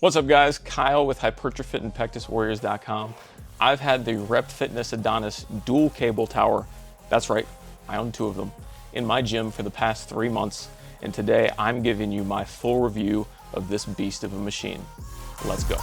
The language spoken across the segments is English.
What's up guys, Kyle with HypertroFit and PectusWarriors.com. I've had the Rep Fitness Adonis dual cable tower, that's right, I own two of them, in my gym for the past 3 months, and today I'm giving you my full review of this beast of a machine. Let's go.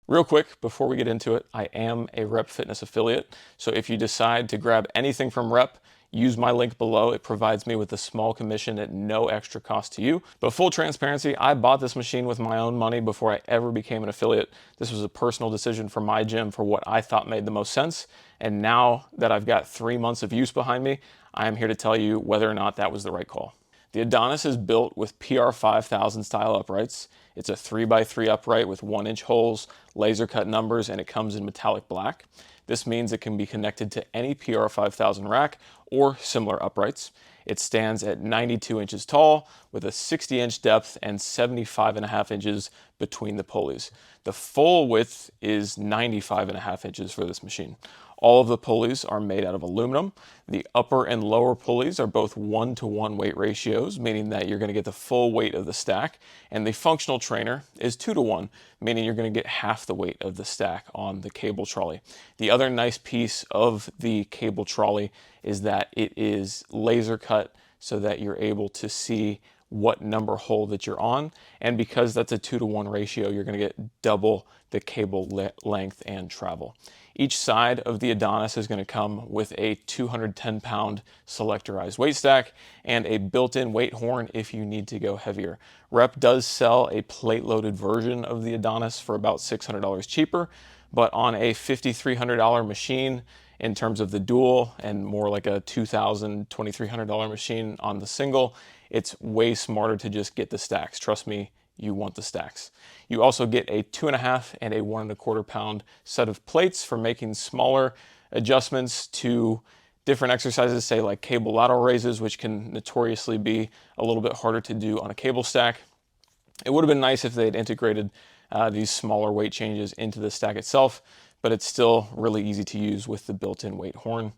Real quick, before we get into it, I am a Rep Fitness affiliate, so if you decide to grab anything from Rep, use my link below. It provides me with a small commission at no extra cost to you. But full transparency, I bought this machine with my own money before I ever became an affiliate. This was a personal decision for my gym for what I thought made the most sense. And now that I've got 3 months of use behind me, I am here to tell you whether or not that was the right call. The Adonis is built with PR 5000 style uprights. It's a 3x3 upright with 1-inch holes, laser cut numbers, and it comes in metallic black. This means it can be connected to any PR 5000 rack or similar uprights. It stands at 92 inches tall with a 60-inch depth and 75.5 inches between the pulleys. The full width is 95.5 inches for this machine. All of the pulleys are made out of aluminum. The upper and lower pulleys are both 1-to-1 weight ratios, meaning that you're going to get the full weight of the stack. And the functional trainer is 2-to-1, meaning you're going to get half the weight of the stack on the cable trolley. The other nice piece of the cable trolley is that it is laser cut so that you're able to see what number hole that you're on. And because that's a 2-to-1 ratio, you're going to get double the cable length and travel. Each side of the Adonis is going to come with a 210-pound selectorized weight stack and a built-in weight horn if you need to go heavier. Rep does sell a plate-loaded version of the Adonis for about $600 cheaper, but on a $5,300 machine in terms of the dual and more like a $2,000, $2,300 machine on the single, it's way smarter to just get the stacks. Trust me, you want the stacks. You also get a 2.5 and a 1.25 pound set of plates for making smaller adjustments to different exercises, say like cable lateral raises, which can notoriously be a little bit harder to do on a cable stack. It would have been nice if they had integrated these smaller weight changes into the stack itself, but it's still really easy to use with the built-in weight horn.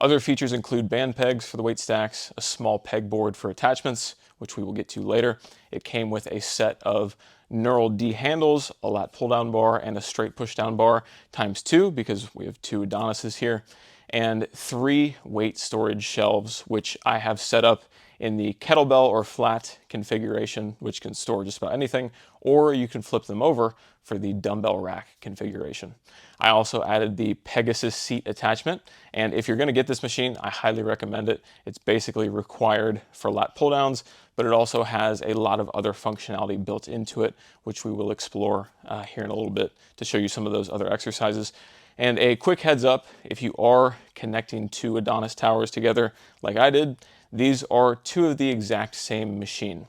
Other features include band pegs for the weight stacks, a small pegboard for attachments, which we will get to later. It came with a set of knurled D handles, a lat pull-down bar, and a straight push-down bar ×2 because we have 2 Adonises here, and 3 weight storage shelves, which I have set up in the kettlebell or flat configuration, which can store just about anything, or you can flip them over for the dumbbell rack configuration. I also added the Pegasus seat attachment, and if you're going to get this machine, I highly recommend it. It's basically required for lat pull downs, but it also has a lot of other functionality built into it, which we will explore here in a little bit to show you some of those other exercises. And a quick heads up, if you are connecting 2 Adonis towers together like I did, these are 2 of the exact same machine.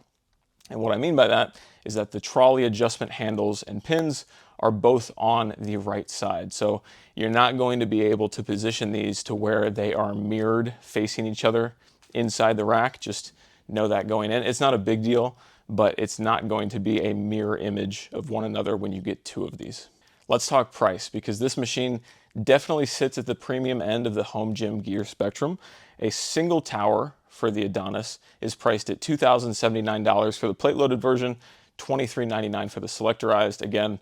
And what I mean by that is that the trolley adjustment handles and pins are both on the right side. So you're not going to be able to position these to where they are mirrored facing each other inside the rack. Just know that going in. It's not a big deal, but it's not going to be a mirror image of one another when you get 2 of these. Let's talk price, because this machine definitely sits at the premium end of the home gym gear spectrum. A single tower for the Adonis is priced at $2,079 for the plate-loaded version, $2,399 for the selectorized. Again,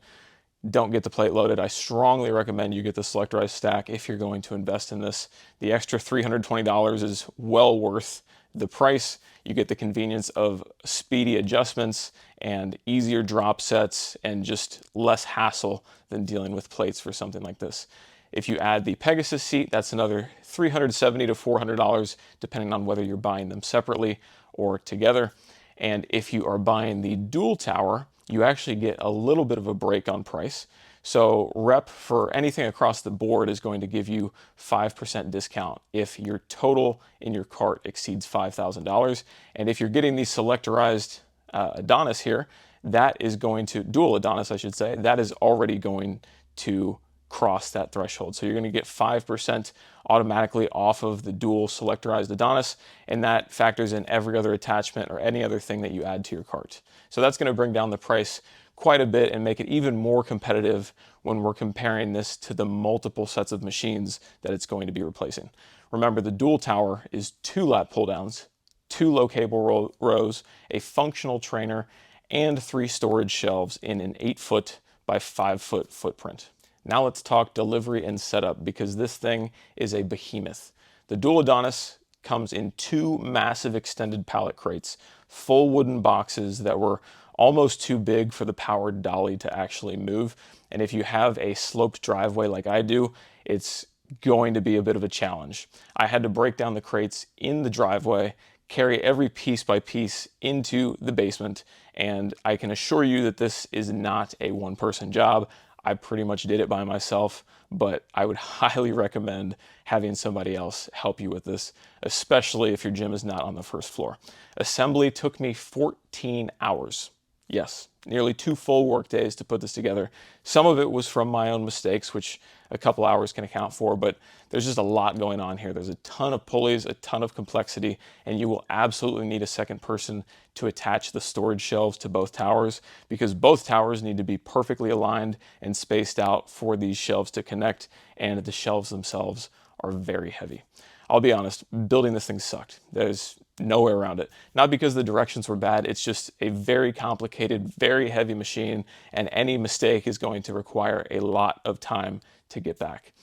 don't get the plate loaded. I strongly recommend you get the selectorized stack if you're going to invest in this. The extra $320 is well worth the price. You get the convenience of speedy adjustments and easier drop sets and just less hassle than dealing with plates for something like this. If you add the Pegasus seat, that's another $370 to $400, depending on whether you're buying them separately or together. And if you are buying the dual tower, you actually get a little bit of a break on price. So Rep for anything across the board is going to give you 5% discount if your total in your cart exceeds $5,000. And if you're getting the selectorized Adonis here, that is going to, dual Adonis I should say, that is already going to cross that threshold. So you're going to get 5% automatically off of the dual selectorized Adonis, and that factors in every other attachment or any other thing that you add to your cart. So that's going to bring down the price quite a bit and make it even more competitive when we're comparing this to the multiple sets of machines that it's going to be replacing. Remember, the dual tower is 2 lat pull downs, 2 low cable rows, a functional trainer, and 3 storage shelves in an 8-foot by 5-foot footprint. Now let's talk delivery and setup, because this thing is a behemoth. The dual Adonis comes in 2 massive extended pallet crates, full wooden boxes that were almost too big for the powered dolly to actually move. And if you have a sloped driveway like I do, it's going to be a bit of a challenge. I had to break down the crates in the driveway, carry every piece by piece into the basement, and I can assure you that this is not a one-person job. I pretty much did it by myself, but I would highly recommend having somebody else help you with this, especially if your gym is not on the first floor. Assembly took me 14 hours. Yes, nearly 2 full work days to put this together. Some of it was from my own mistakes, which a couple hours can account for, but there's just a lot going on here. There's a ton of pulleys, a ton of complexity, and you will absolutely need a second person to attach the storage shelves to both towers, because both towers need to be perfectly aligned and spaced out for these shelves to connect, and the shelves themselves are very heavy. I'll be honest, building this thing sucked. There's no way around it. Not because the directions were bad, it's just a very complicated, very heavy machine, and any mistake is going to require a lot of time to get back.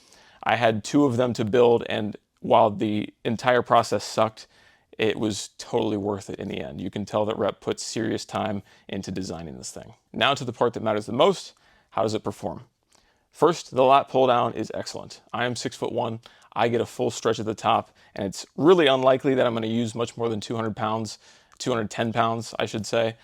I had 2 of them to build, and while the entire process sucked, it was totally worth it in the end. You can tell that Rep put serious time into designing this thing. Now to the part that matters the most: how does it perform? First, the lat pull down is excellent. I am 6'1". I get a full stretch at the top, and it's really unlikely that I'm going to use much more than 200 pounds, 210 pounds, I should say.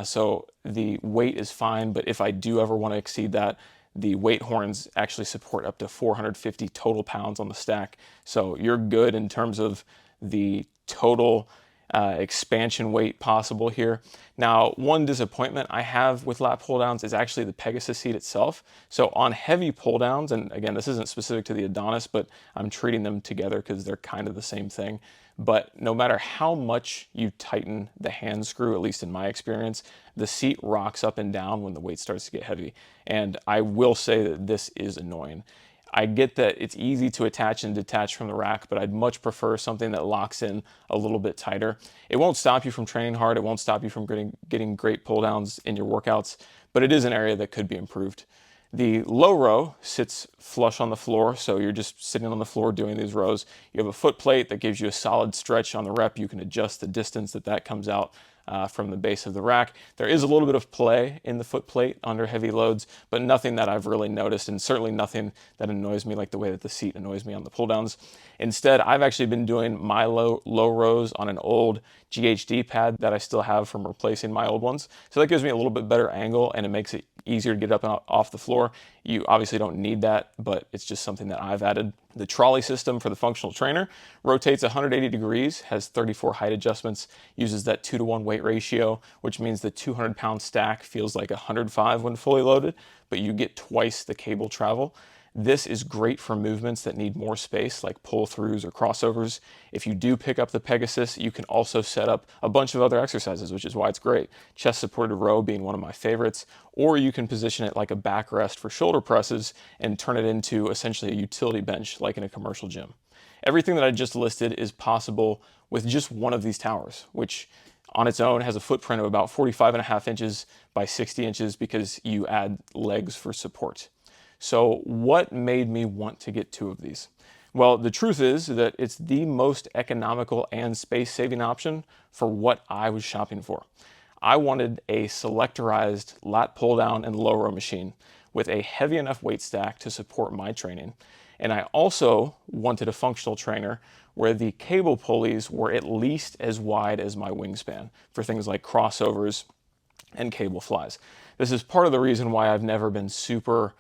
So the weight is fine, but if I do ever want to exceed that, the weight horns actually support up to 450 total pounds on the stack. So you're good in terms of the total expansion weight possible here. Now, one disappointment I have with lat pull downs is actually the Pegasus seat itself. So on heavy pull downs, and again, this isn't specific to the Adonis, but I'm treating them together because they're kind of the same thing. But no matter how much you tighten the hand screw, at least in my experience, the seat rocks up and down when the weight starts to get heavy. And I will say that this is annoying. I get that it's easy to attach and detach from the rack, but I'd much prefer something that locks in a little bit tighter. It won't stop you from training hard, it won't stop you from getting great pull downs in your workouts, but it is an area that could be improved. The low row sits flush on the floor, so you're just sitting on the floor doing these rows. You have a foot plate that gives you a solid stretch on the rep. You can adjust the distance that comes out from the base of the rack. There is a little bit of play in the foot plate under heavy loads, but nothing that I've really noticed, and certainly nothing that annoys me like the way that the seat annoys me on the pull downs. Instead, I've actually been doing my low rows on an old GHD pad that I still have from replacing my old ones. So that gives me a little bit better angle, and it makes it easier to get up and off the floor. You obviously don't need that, but it's just something that I've added. The trolley system for the functional trainer rotates 180 degrees, has 34 height adjustments, uses that 2-to-1 weight ratio, which means the 200-pound stack feels like 105 when fully loaded, but you get twice the cable travel. This is great for movements that need more space, like pull-throughs or crossovers. If you do pick up the Pegasus, you can also set up a bunch of other exercises, which is why it's great. Chest-supported row being one of my favorites, or you can position it like a backrest for shoulder presses and turn it into essentially a utility bench like in a commercial gym. Everything that I just listed is possible with just one of these towers, which on its own has a footprint of about 45.5 inches by 60 inches because you add legs for support. So what made me want to get 2 of these? Well, the truth is that it's the most economical and space-saving option for what I was shopping for. I wanted a selectorized lat pull-down and low row machine with a heavy enough weight stack to support my training. And I also wanted a functional trainer where the cable pulleys were at least as wide as my wingspan for things like crossovers and cable flies. This is part of the reason why I've never been super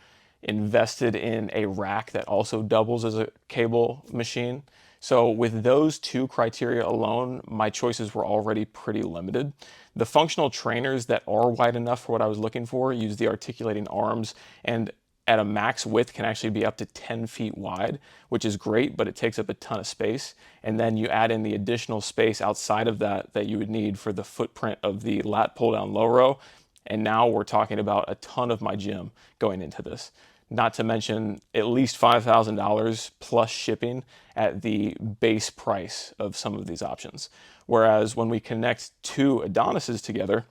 invested in a rack that also doubles as a cable machine. So with those 2 criteria alone, my choices were already pretty limited. The functional trainers that are wide enough for what I was looking for use the articulating arms, and at a max width can actually be up to 10 feet wide, which is great, but it takes up a ton of space. And then you add in the additional space outside of that that you would need for the footprint of the lat pull down low row. And now we're talking about a ton of my gym going into this. Not to mention at least $5,000 plus shipping at the base price of some of these options. Whereas when we connect two Adonises together,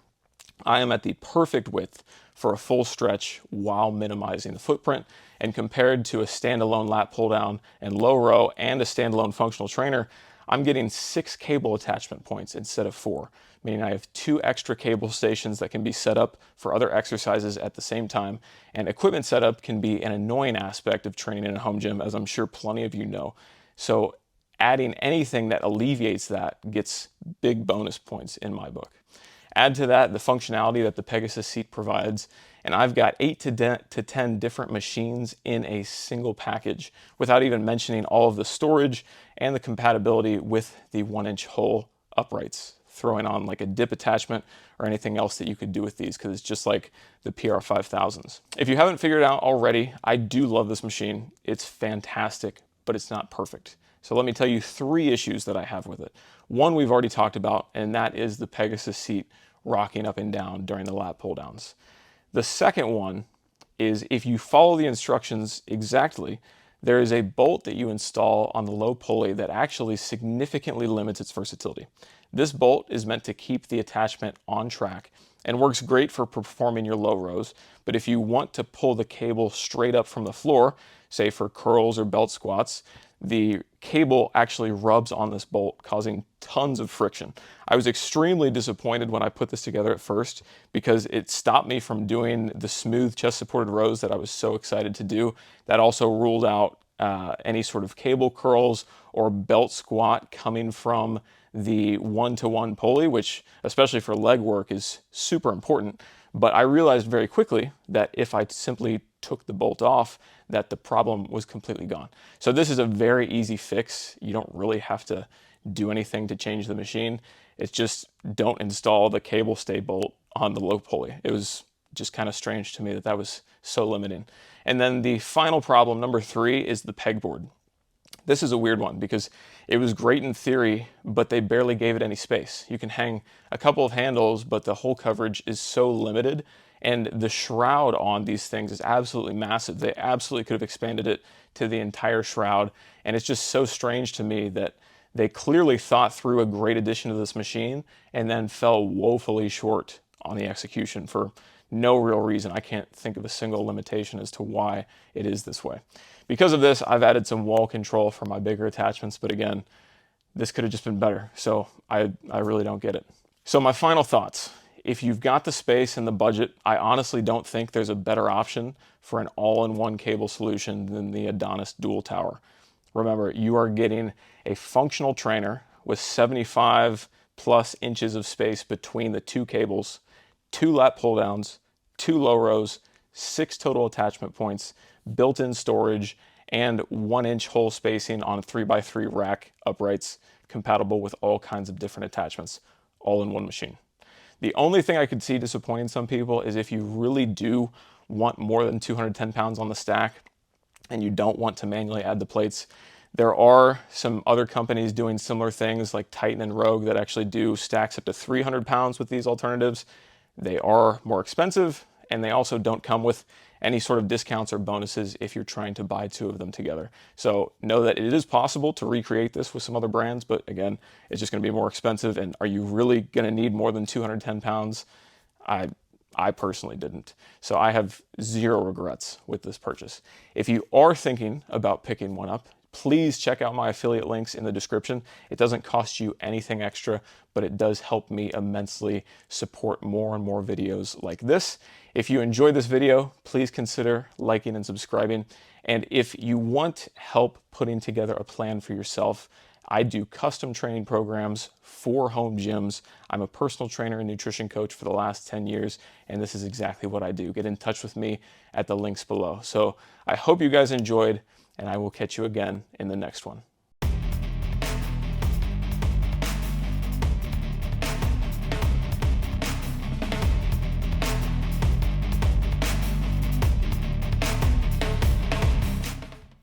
I am at the perfect width for a full stretch while minimizing the footprint. And compared to a standalone lat pull down and low row and a standalone functional trainer, I'm getting 6 cable attachment points instead of 4, meaning I have 2 extra cable stations that can be set up for other exercises at the same time. And equipment setup can be an annoying aspect of training in a home gym, as I'm sure plenty of you know. So adding anything that alleviates that gets big bonus points in my book. Add to that the functionality that the Pegasus seat provides, and I've got 8 to 10 different machines in a single package, without even mentioning all of the storage and the compatibility with the 1-inch hole uprights, throwing on like a dip attachment or anything else that you could do with these, because it's just like the PR5000s. If you haven't figured it out already, I do love this machine. It's fantastic, but it's not perfect. So let me tell you 3 issues that I have with it. One we've already talked about, and that is the Pegasus seat rocking up and down during the lat pull downs. The second one is, if you follow the instructions exactly, there is a bolt that you install on the low pulley that actually significantly limits its versatility. This bolt is meant to keep the attachment on track and works great for performing your low rows, but if you want to pull the cable straight up from the floor, say for curls or belt squats, the cable actually rubs on this bolt, causing tons of friction. I was extremely disappointed when I put this together at first, because it stopped me from doing the smooth chest supported rows that I was so excited to do. That also ruled out any sort of cable curls or belt squat coming from the 1-to-1 pulley, which especially for leg work is super important. But I realized very quickly that if I simply took the bolt off, that the problem was completely gone. So this is a very easy fix. You don't really have to do anything to change the machine. It's just don't install the cable stay bolt on the low pulley. It was just kind of strange to me that that was so limiting. And then the final problem, number 3, is the pegboard. This is a weird one because it was great in theory, but they barely gave it any space. You can hang a couple of handles, but the hole coverage is so limited, and the shroud on these things is absolutely massive. They absolutely could have expanded it to the entire shroud, and it's just so strange to me that they clearly thought through a great addition to this machine and then fell woefully short on the execution for no real reason. I can't think of a single limitation as to why it is this way. Because of this, I've added some wall control for my bigger attachments, but again, this could have just been better. So I really don't get it. So my final thoughts. If you've got the space and the budget, I honestly don't think there's a better option for an all-in-one cable solution than the Adonis Dual Tower. Remember, you are getting a functional trainer with 75 plus inches of space between the 2 cables, 2 lat pull downs, 2 low rows, 6 total attachment points, built-in storage, and 1-inch hole spacing on 3x3 rack uprights, compatible with all kinds of different attachments, all in one machine. The only thing I could see disappointing some people is if you really do want more than 210 pounds on the stack and you don't want to manually add the plates. There are some other companies doing similar things like Titan and Rogue that actually do stacks up to 300 pounds with these alternatives. They are more expensive, and they also don't come with any sort of discounts or bonuses if you're trying to buy 2 of them together. So know that it is possible to recreate this with some other brands, but again, it's just going to be more expensive. And are you really going to need more than 210 pounds? I personally didn't. So I have 0 regrets with this purchase. If you are thinking about picking one up, please check out my affiliate links in the description. It doesn't cost you anything extra, but it does help me immensely support more and more videos like this. If you enjoyed this video, please consider liking and subscribing. And if you want help putting together a plan for yourself, I do custom training programs for home gyms. I'm a personal trainer and nutrition coach for the last 10 years, and this is exactly what I do. Get in touch with me at the links below. So I hope you guys enjoyed, and I will catch you again in the next one.